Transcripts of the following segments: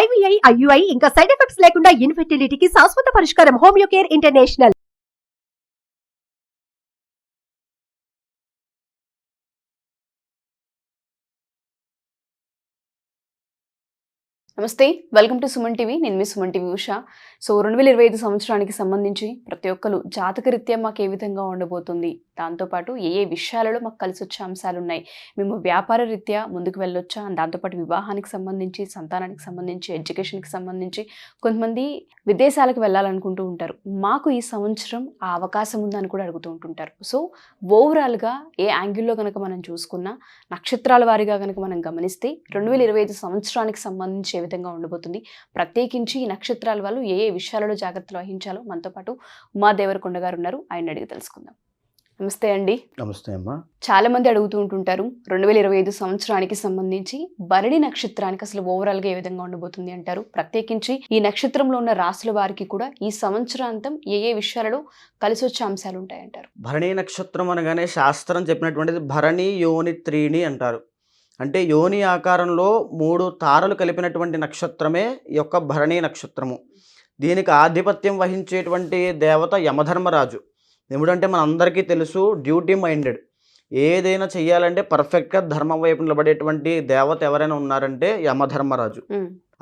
IVI, IUI ఇంకా side effects లేకుండా ఇన్ఫెర్టిలిటీకి శాశ్వత పరిష్కారం హోమియో కేర్ ఇంటర్నేషనల్. నమస్తే, వెల్కమ్ టు సుమన్ టీవీ. నేను మీ సుమన్ టీవీ ఉషా. 2025 సంవత్సరానికి సంబంధించి ప్రతి ఒక్కరు జాతకరీత్యా మాకు ఏ విధంగా ఉండబోతుంది, దాంతోపాటు ఏ విషయాలలో మాకు కలిసి వచ్చే అంశాలు ఉన్నాయి, మేము వ్యాపార రీత్యా ముందుకు వెళ్ళొచ్చా, దాంతోపాటు వివాహానికి సంబంధించి, సంతానానికి సంబంధించి, ఎడ్యుకేషన్కి సంబంధించి, కొంతమంది విదేశాలకు వెళ్ళాలనుకుంటూ ఉంటారు. మాకు ఈ సంవత్సరం ఆ అవకాశం ఉందని కూడా అడుగుతూ ఉంటుంటారు. సో ఓవరాల్గా ఏ యాంగిల్లో కనుక మనం చూసుకున్నా, నక్షత్రాల వారీగా కనుక మనం గమనిస్తే 2025 సంవత్సరానికి సంబంధించి ఏ విధంగా ఉండబోతుంది, ప్రత్యేకించి ఈ నక్షత్రాల వాళ్ళు ఏ విషయాలలో జాగ్రత్తలు వహించాలో మనతో పాటు ఉమా దేవరకొండ గారు ఉన్నారు. ఆయన అడిగి తెలుసుకుందాం. నమస్తే అండి. నమస్తే అమ్మా. చాలా మంది అడుగుతూ ఉంటుంటారు 2025 సంవత్సరానికి సంబంధించి భరణి నక్షత్రానికి అసలు ఓవరాల్ గా ఏ విధంగా ఉండబోతుంది అంటారు. ప్రత్యేకించి ఈ నక్షత్రంలో ఉన్న రాసుల వారికి కూడా ఈ సంవత్సరాంతం ఏ విషయాలలో కలిసి వచ్చే అంశాలు ఉంటాయంటారు. భరణి నక్షత్రం అనగానే శాస్త్రం చెప్పినటువంటిది భరణి యోని త్రీణి అంటారు. అంటే యోని ఆకారంలో 3 తారలు కలిపినటువంటి నక్షత్రమే ఈ యొక్క భరణి నక్షత్రము. దీనికి ఆధిపత్యం వహించేటువంటి దేవత యమధర్మరాజు. ఏమిటంటే మన అందరికీ తెలుసు, డ్యూటీ మైండెడ్, ఏదైనా చెయ్యాలంటే పర్ఫెక్ట్గా ధర్మం వైపు నిలబడేటువంటి దేవత ఎవరైనా ఉన్నారంటే యమధర్మరాజు.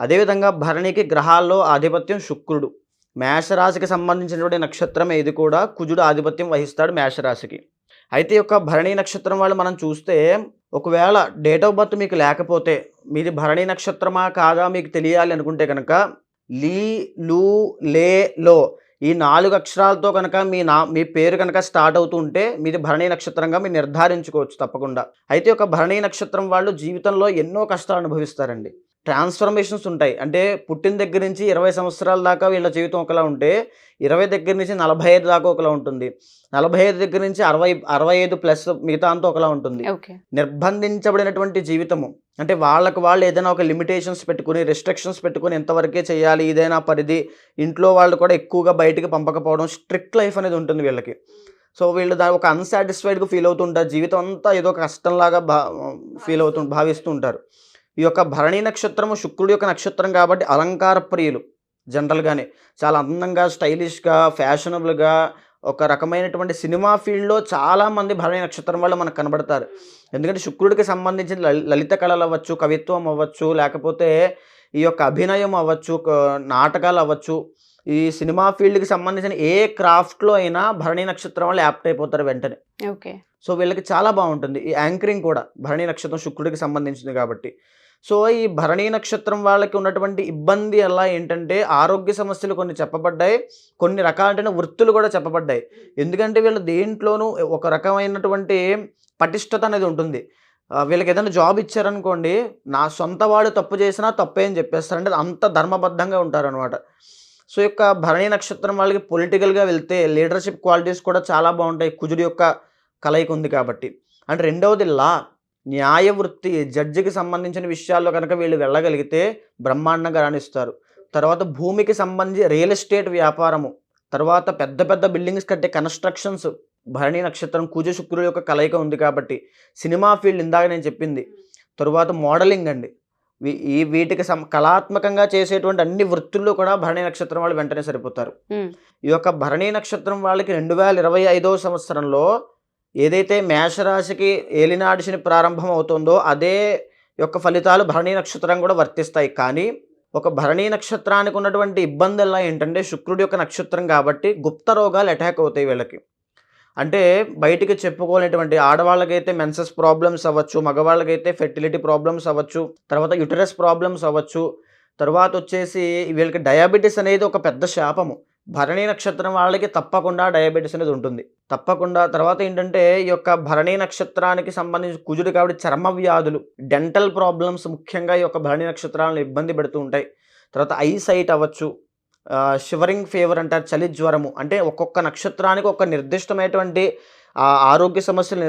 అదేవిధంగా భరణికి గ్రహాల్లో ఆధిపత్యం శుక్రుడు. మేషరాశికి సంబంధించినటువంటి నక్షత్రమే ఇది కూడా. కుజుడు ఆధిపత్యం వహిస్తాడు మేషరాశికి. అయితే ఈ యొక్క భరణి నక్షత్రం వాళ్ళు మనం చూస్తే, ఒకవేళ డేట్ ఆఫ్ బర్త్ మీకు లేకపోతే, మీది భరణి నక్షత్రమా కాదా మీకు తెలియాలి అనుకుంటే కనుక లీ, లు, లే, లో ఈ 4 అక్షరాలతో కనుక మీ పేరు కనుక స్టార్ట్ అవుతూ ఉంటే మీది భరణి నక్షత్రంగా మీరు నిర్ధారించుకోవచ్చు తప్పకుండా. అయితే ఒక భరణి నక్షత్రం వాళ్ళు జీవితంలో ఎన్నో కష్టాలు అనుభవిస్తారండి. ట్రాన్స్ఫర్మేషన్స్ ఉంటాయి. అంటే పుట్టిన దగ్గర నుంచి 20 సంవత్సరాల దాకా వీళ్ళ జీవితం ఒకలా ఉంటే, 20 దగ్గర నుంచి 45 దాకా ఒకలా ఉంటుంది, 45 దగ్గర నుంచి 65 ప్లస్ మిగతా అంతా ఒకలా ఉంటుంది. నిర్బంధించబడినటువంటి జీవితము. అంటే వాళ్ళకు వాళ్ళు ఏదైనా ఒక లిమిటేషన్స్ పెట్టుకుని, రెస్ట్రిక్షన్స్ పెట్టుకుని ఎంతవరకే చేయాలి, ఇదైనా పరిధి, ఇంట్లో వాళ్ళు కూడా ఎక్కువగా బయటికి పంపకపోవడం, స్ట్రిక్ట్ లైఫ్ అనేది ఉంటుంది వీళ్ళకి. సో వీళ్ళు దాని ఒక అన్సాటిస్ఫైడ్గా ఫీల్ అవుతుంటారు. జీవితం అంతా ఏదో ఒక కష్టంలాగా భావిస్తూ ఉంటారు. ఈ యొక్క భరణి నక్షత్రము శుక్రుడి యొక్క నక్షత్రం కాబట్టి అలంకార ప్రియులు. జనరల్గానే చాలా అందంగా, స్టైలిష్గా, ఫ్యాషనబుల్గా, ఒక రకమైనటువంటి సినిమా ఫీల్డ్లో చాలామంది భరణి నక్షత్రం వాళ్ళు మనకు కనబడతారు. ఎందుకంటే శుక్రుడికి సంబంధించిన లలిత కళలు అవ్వచ్చు, కవిత్వం అవ్వచ్చు, లేకపోతే ఈ యొక్క అభినయం అవ్వచ్చు, నాటకాలు అవ్వచ్చు, ఈ సినిమా ఫీల్డ్కి సంబంధించిన ఏ క్రాఫ్ట్లో అయినా భరణి నక్షత్రం వాళ్ళు యాప్ట్ అయిపోతారు వెంటనే. ఓకే. సో వీళ్ళకి చాలా బాగుంటుంది. ఈ యాంకరింగ్ కూడా భరణి నక్షత్రం శుక్రుడికి సంబంధించింది కాబట్టి. సో ఈ భరణి నక్షత్రం వాళ్ళకి ఉన్నటువంటి ఇబ్బంది ఎలా ఏంటంటే, ఆరోగ్య సమస్యలు కొన్ని చెప్పబడ్డాయి, కొన్ని రకాలైన వృత్తులు కూడా చెప్పబడ్డాయి. ఎందుకంటే వీళ్ళు దేంట్లోనూ ఒక రకమైనటువంటి పటిష్టత అనేది ఉంటుంది. వీళ్ళకి ఏదైనా జాబ్ ఇచ్చారనుకోండి, నా సొంత వాడు తప్పు చేసినా తప్పే అని చెప్పేస్తారు. అంటే అంత ధర్మబద్ధంగా ఉంటారనమాట. సో యొక్క భరణి నక్షత్రం వాళ్ళకి పొలిటికల్గా వెళ్తే లీడర్షిప్ క్వాలిటీస్ కూడా చాలా బాగుంటాయి, కుజుడి యొక్క కలయిక ఉంది కాబట్టి. అంటే రెండవది లా, న్యాయ వృత్తి, జడ్జికి సంబంధించిన విషయాల్లో కనుక వీళ్ళు వెళ్ళగలిగితే బ్రహ్మాండంగా రాణిస్తారు. తర్వాత భూమికి సంబంధించి రియల్ ఎస్టేట్ వ్యాపారము, తర్వాత పెద్ద పెద్ద బిల్డింగ్స్ కట్టే కన్స్ట్రక్షన్స్. భరణి నక్షత్రం కుజ శుక్రుడు యొక్క కలయిక ఉంది కాబట్టి. సినిమా ఫీల్డ్ ఇందాక నేను చెప్పింది. తరువాత మోడలింగ్ అండి. వీటికి కళాత్మకంగా చేసేటువంటి అన్ని వృత్తుల్లో కూడా భరణి నక్షత్రం వాళ్ళు వెంటనే సరిపోతారు. ఈ యొక్క భరణి నక్షత్రం వాళ్ళకి 2025వ సంవత్సరంలో ఏదైతే మేషరాశికి ఏలినాటి శని ప్రారంభం అవుతుందో అదే యొక్క ఫలితాలు భరణి నక్షత్రం కూడా వర్తిస్తాయి. కానీ ఒక భరణి నక్షత్రానికి ఉన్నటువంటి ఇబ్బంది ఎలా ఏంటంటే, శుక్రుడి యొక్క నక్షత్రం కాబట్టి గుప్త రోగాలు అటాక్ అవుతాయి వీళ్ళకి. అంటే బయటికి చెప్పుకోలేటువంటి, ఆడవాళ్ళకైతే మెన్సెస్ ప్రాబ్లమ్స్ అవ్వచ్చు, మగవాళ్ళకైతే ఫెర్టిలిటీ ప్రాబ్లమ్స్ అవ్వచ్చు, తర్వాత యుటరస్ ప్రాబ్లమ్స్ అవ్వచ్చు, తర్వాత వచ్చేసి వీళ్ళకి డయాబెటీస్ అనేది ఒక పెద్ద శాపము. భరణి నక్షత్రం వాళ్ళకి తప్పకుండా డయాబెటీస్ అనేది ఉంటుంది, తప్పకుండా. తర్వాత ఏంటంటే ఈ యొక్క భరణి నక్షత్రానికి సంబంధించి కుజుడు కాబట్టి చర్మ వ్యాధులు, డెంటల్ ప్రాబ్లమ్స్ ముఖ్యంగా ఈ యొక్క భరణి నక్షత్రాలను ఇబ్బంది పెడుతూ ఉంటాయి. తర్వాత ఐ సైట్ అవ్వచ్చు, షివరింగ్ ఫీవర్ అంటారు, చలి జ్వరము. అంటే ఒక్కొక్క నక్షత్రానికి ఒక నిర్దిష్టమైనటువంటి ఆరోగ్య సమస్యలు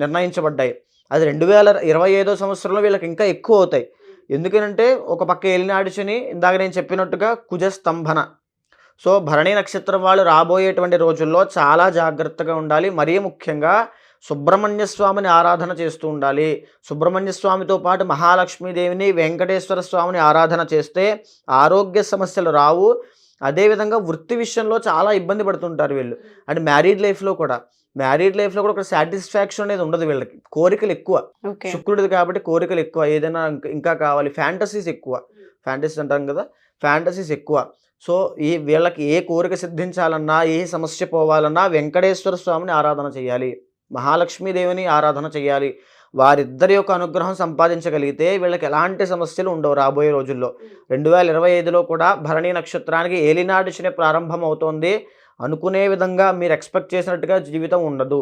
నిర్ణయించబడ్డాయి. అది 2025వ సంవత్సరంలో వీళ్ళకి ఇంకా ఎక్కువ అవుతాయి. ఎందుకంటే ఒక పక్క ఏలినాటి శని, ఇందాక నేను చెప్పినట్టుగా కుజ స్తంభన. సో భరణి నక్షత్రం వాళ్ళు రాబోయేటువంటి రోజుల్లో చాలా జాగ్రత్తగా ఉండాలి. మరీ ముఖ్యంగా సుబ్రహ్మణ్య స్వామిని ఆరాధన చేస్తూ ఉండాలి. సుబ్రహ్మణ్య స్వామితో పాటు మహాలక్ష్మీదేవిని, వెంకటేశ్వర స్వామిని ఆరాధన చేస్తే ఆరోగ్య సమస్యలు రావు. అదేవిధంగా వృత్తి విషయంలో చాలా ఇబ్బంది పడుతుంటారు వీళ్ళు. అంటే మ్యారీడ్ లైఫ్లో కూడా ఒక సాటిస్ఫాక్షన్ అనేది ఉండదు వీళ్ళకి. కోరికలు ఎక్కువ, ఓకే. శుక్రుడిది కాబట్టి కోరికలు ఎక్కువ, ఏదైనా ఇంకా కావాలి, ఫ్యాంటసీస్ ఎక్కువ. ఫ్యాంటసీస్ అంటాం కదా, ఫ్యాంటసీస్ ఎక్కువ. సో వీళ్ళకి ఏ కోరిక సిద్ధించాలన్నా, ఏ సమస్య పోవాలన్నా వెంకటేశ్వర స్వామిని ఆరాధన చేయాలి, మహాలక్ష్మీదేవిని ఆరాధన చేయాలి. వారిద్దరి యొక్క అనుగ్రహం సంపాదించగలిగితే వీళ్ళకి ఎలాంటి సమస్యలు ఉండవు రాబోయే రోజుల్లో. 2025లో కూడా భరణి నక్షత్రానికి ఏలినాటి శని ప్రారంభం అవుతోంది. అనుకునే విధంగా మీరు ఎక్స్పెక్ట్ చేసినట్టుగా జీవితం ఉండదు.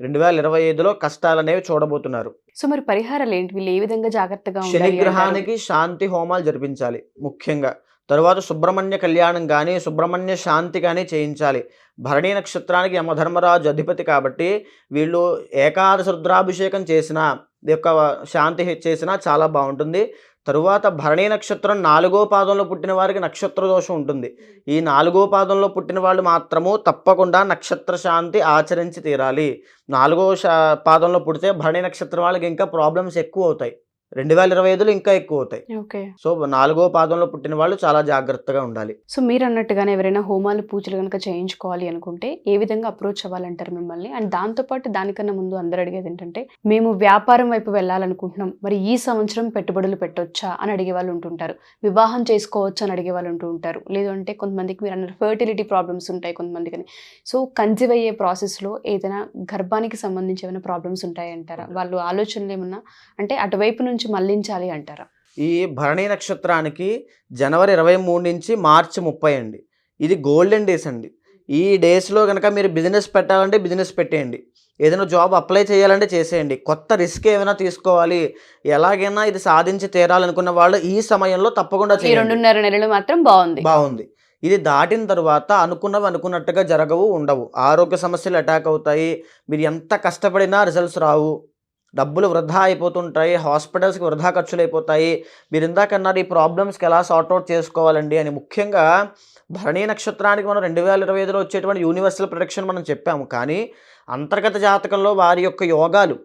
2025లో కష్టాలు అనేవి చూడబోతున్నారు. సో మరి పరిహారాలు ఏంటి? వీళ్ళు ఏ విధంగా జాగ్రత్తగా ఉండాలి? శనిగ్రహానికి శాంతి హోమాలు జరిపించాలి ముఖ్యంగా. తరువాత సుబ్రహ్మణ్య కళ్యాణం కానీ, సుబ్రహ్మణ్య శాంతి కానీ చేయించాలి. భరణి నక్షత్రానికి యమధర్మరాజు అధిపతి కాబట్టి వీళ్ళు ఏకాదశ రుద్రాభిషేకం చేసినా, యొక్క శాంతి చేసినా చాలా బాగుంటుంది. తరువాత భరణి నక్షత్రం 4వ పాదంలో పుట్టిన వారికి నక్షత్ర దోషం ఉంటుంది. ఈ 4వ పాదంలో పుట్టిన వాళ్ళు మాత్రము తప్పకుండా నక్షత్ర శాంతి ఆచరించి తీరాలి. 4వ పాదంలో పుడితే భరణి నక్షత్రం వాళ్ళకి ఇంకా ప్రాబ్లమ్స్ ఎక్కువ అవుతాయి. 2025లో ఇంకా ఎక్కువ అవుతాయి. ఓకే. సో 4వ పాదంలో పుట్టిన వాళ్ళు చాలా జాగ్రత్తగా ఉండాలి. సో మీరు అన్నట్టుగానే ఎవరైనా హోమాలు పూజలు కనుక చేయించుకోవాలి అనుకుంటే ఏ విధంగా అప్రోచ్ అవ్వాలంటారు మిమ్మల్ని? అండ్ దాంతోపాటు దానికన్నా ముందు అందరు అడిగేది ఏంటంటే, మేము వ్యాపారం వైపు వెళ్ళాలనుకుంటున్నాం, మరి ఈ సంవత్సరం పెట్టుబడులు పెట్టొచ్చా అని అడిగే వాళ్ళు ఉంటుంటారు. వివాహం చేసుకోవచ్చా అని అడిగే వాళ్ళు ఉంటూ ఉంటారు. లేదు అంటే కొంతమందికి మీరు అన్నారు ఫర్టిలిటీ ప్రాబ్లమ్స్ ఉంటాయి కొంతమందికి. సో కన్సీవ్ అయ్యే ప్రాసెస్లో ఏదైనా గర్భానికి సంబంధించి ఏమైనా ప్రాబ్లమ్స్ ఉంటాయంటారా? వాళ్ళు ఆలోచనలు ఏమన్నా అంటే అటువైపు నుంచి మళ్లించాలి అంటారా? ఈ భరణి నక్షత్రానికి జనవరి 23 నుంచి మార్చి 30 అండి. ఇది గోల్డెన్ డేస్ అండి. ఈ డేస్లో కనుక మీరు బిజినెస్ పెట్టాలంటే బిజినెస్ పెట్టేయండి, ఏదైనా జాబ్ అప్లై చేయాలంటే చేసేయండి. కొత్త రిస్క్ ఏమైనా తీసుకోవాలి, ఎలాగైనా ఇది సాధించి తీరాలనుకున్న వాళ్ళు ఈ సమయంలో తప్పకుండా ఈ 2.5 నెలలు మాత్రం బాగుంది. ఇది దాటిన తర్వాత అనుకున్నవి అనుకున్నట్టుగా జరగవు, ఉండవు. ఆరోగ్య సమస్యలు అటాక్ అవుతాయి. మీరు ఎంత కష్టపడినా రిజల్ట్స్ రావు. డబ్బులు వృధా అయిపోతుంటాయి, హాస్పిటల్స్కి వృధా ఖర్చులు అయిపోతాయి. మీరు ఇందాకన్నారు ఈ ప్రాబ్లమ్స్కి ఎలా సార్ట్అవుట్ చేసుకోవాలండి అని. ముఖ్యంగా భరణి నక్షత్రానికి మనం 2025లో వచ్చేటువంటి యూనివర్సల్ ప్రొటెక్షన్ మనం చెప్పాము. కానీ అంతర్గత జాతకంలో వారి యొక్క యోగాలు,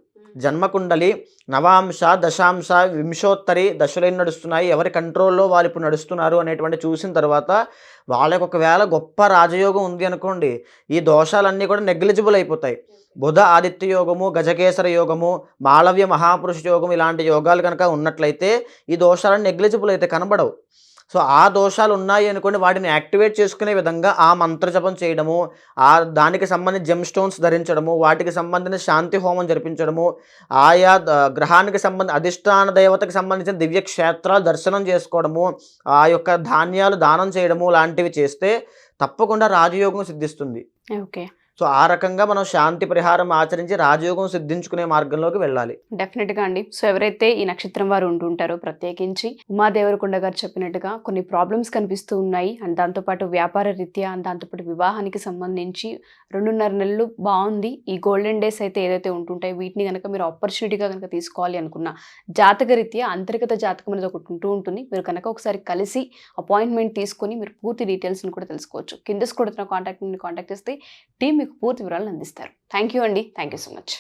జన్మకుండలి, నవాంశ, దశాంశ, వింశోత్తరి దశలు నడుస్తున్నాయి, ఎవరి కంట్రోల్లో వాళ్ళు ఇప్పుడు నడుస్తున్నారు అనేటువంటి చూసిన తర్వాత వాళ్ళకి ఒకవేళ గొప్ప రాజయోగం ఉంది అనుకోండి, ఈ దోషాలన్నీ కూడా నెగ్లిజిబుల్ అయిపోతాయి. బుధ ఆదిత్య యోగము, గజకేసర యోగము, మాళవ్య మహాపురుష యోగం ఇలాంటి యోగాలు కనుక ఉన్నట్లయితే ఈ దోషాలను నెగ్లిజిబుల్ అయితే కనబడవు. సో ఆ దోషాలు ఉన్నాయి అనుకోండి, వాటిని యాక్టివేట్ చేసుకునే విధంగా ఆ మంత్రజపం చేయడము, దానికి సంబంధించి జెమ్ స్టోన్స్ ధరించడము, వాటికి సంబంధించిన శాంతి హోమం జరిపించడము, ఆయా గ్రహానికి అధిష్టాన దేవతకి సంబంధించిన దివ్య క్షేత్రాలు దర్శనం చేసుకోవడము, ఆ యొక్క ధాన్యాలు దానం చేయడము లాంటివి చేస్తే తప్పకుండా రాజయోగం సిద్ధిస్తుంది. ఓకే. సో ఆ రకంగా మనం శాంతి పరిహారం ఆచరించి రాజయోగం సిద్ధించుకునే మార్గంలోకి వెళ్ళాలి. డెఫినెట్గా అండి. సో ఎవరైతే ఈ నక్షత్రం వారు ఉంటుంటారో ప్రత్యేకించి ఉమాదేవరకొండ గారు చెప్పినట్టుగా కొన్ని ప్రాబ్లమ్స్ కనిపిస్తూ ఉన్నాయి. అండ్ దాంతోపాటు వ్యాపార రీత్యా, దాంతోపాటు వివాహానికి సంబంధించి 2.5 నెలలు బాగుంది. ఈ గోల్డెన్ డేస్ అయితే ఏదైతే ఉంటుంటాయి వీటిని కనుక మీరు ఆపర్చునిటీగా కనుక తీసుకోవాలి అనుకున్న జాతక రీత్యా అంతర్గత జాతకం అనేది ఒకటి ఉంటూ ఉంటుంది. మీరు కనుక ఒకసారి కలిసి అపాయింట్మెంట్ తీసుకొని మీరు పూర్తి డీటెయిల్స్ని కూడా తెలుసుకోవచ్చు. కింద కూడా కాంటాక్ట్ చేస్తే టీం మీకు పూర్తి వివరాలను అందిస్తారు. థ్యాంక్ యూ అండి. Thank you so much.